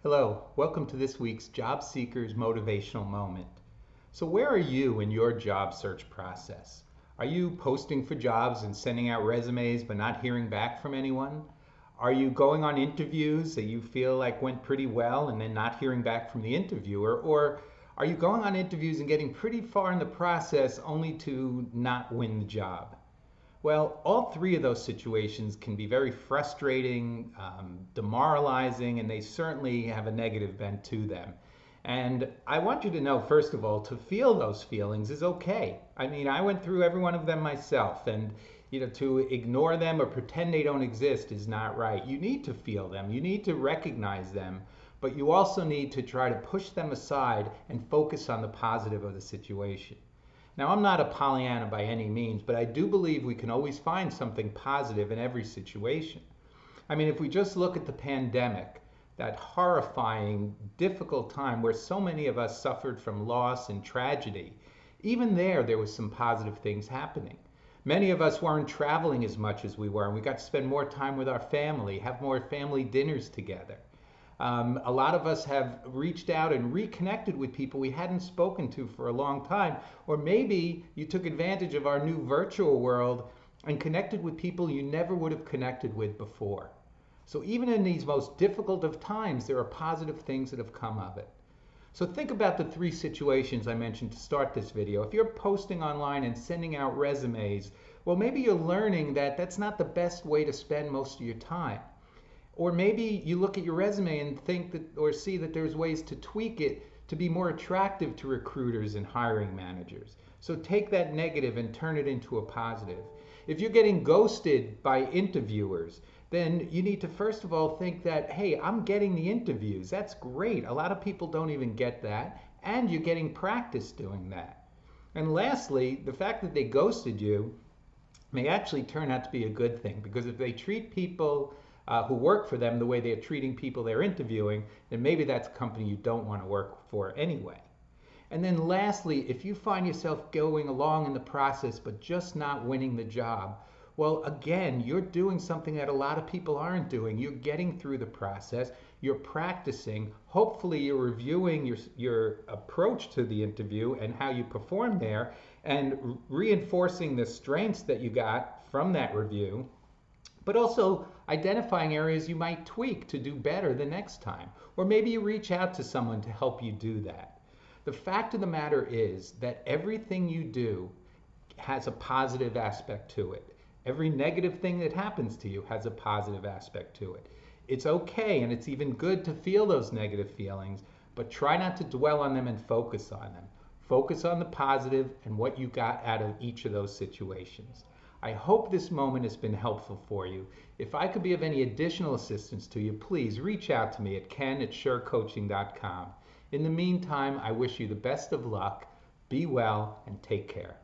Hello, welcome to this week's Job Seekers Motivational Moment. So, where are you in your job search process? Are you posting for jobs and sending out resumes but not hearing back from anyone? Are you going on interviews that you feel like went pretty well and then not hearing back from the interviewer? Or are you going on interviews and getting pretty far in the process only to not win the job? Well, all three of those situations can be very frustrating, demoralizing, and they certainly have a negative bent to them. And I want you to know, first of all, to feel those feelings is okay. I mean, I went through every one of them myself, and to ignore them or pretend they don't exist is not right. You need to feel them, you need to recognize them, but you also need to try to push them aside and focus on the positive of the situation. Now, I'm not a Pollyanna by any means, but I do believe we can always find something positive in every situation. I mean, if we just look at the pandemic, that horrifying, difficult time where so many of us suffered from loss and tragedy, even there was some positive things happening. Many of us weren't traveling as much as we were, and we got to spend more time with our family, have more family dinners together. A lot of us have reached out and reconnected with people we hadn't spoken to for a long time. Or maybe you took advantage of our new virtual world and connected with people you never would have connected with before. So even in these most difficult of times, there are positive things that have come of it. So think about the three situations I mentioned to start this video. If you're posting online and sending out resumes, well, maybe you're learning that that's not the best way to spend most of your time. Or maybe you look at your resume and think that or see that there's ways to tweak it to be more attractive to recruiters and hiring managers. So take that negative and turn it into a positive. If you're getting ghosted by interviewers, then you need to first of all think that, hey, I'm getting the interviews. That's great. A lot of people don't even get that. And you're getting practice doing that. And lastly, the fact that they ghosted you may actually turn out to be a good thing, because if they treat people who work for them the way they're treating people they're interviewing, then maybe that's a company you don't want to work for anyway. And then lastly, if you find yourself going along in the process but just not winning the job, well, again, you're doing something that a lot of people aren't doing. You're getting through the process, you're practicing, hopefully you're reviewing your approach to the interview and how you perform there, and reinforcing the strengths that you got from that review, but also identifying areas you might tweak to do better the next time. Or maybe you reach out to someone to help you do that. The fact of the matter is that everything you do has a positive aspect to it. Every negative thing that happens to you has a positive aspect to it. It's okay and it's even good to feel those negative feelings, but try not to dwell on them and focus on them. Focus on the positive and what you got out of each of those situations. I hope this moment has been helpful for you. If I could be of any additional assistance to you, please reach out to me at ken@surecoaching.com. In the meantime, I wish you the best of luck. Be well and take care.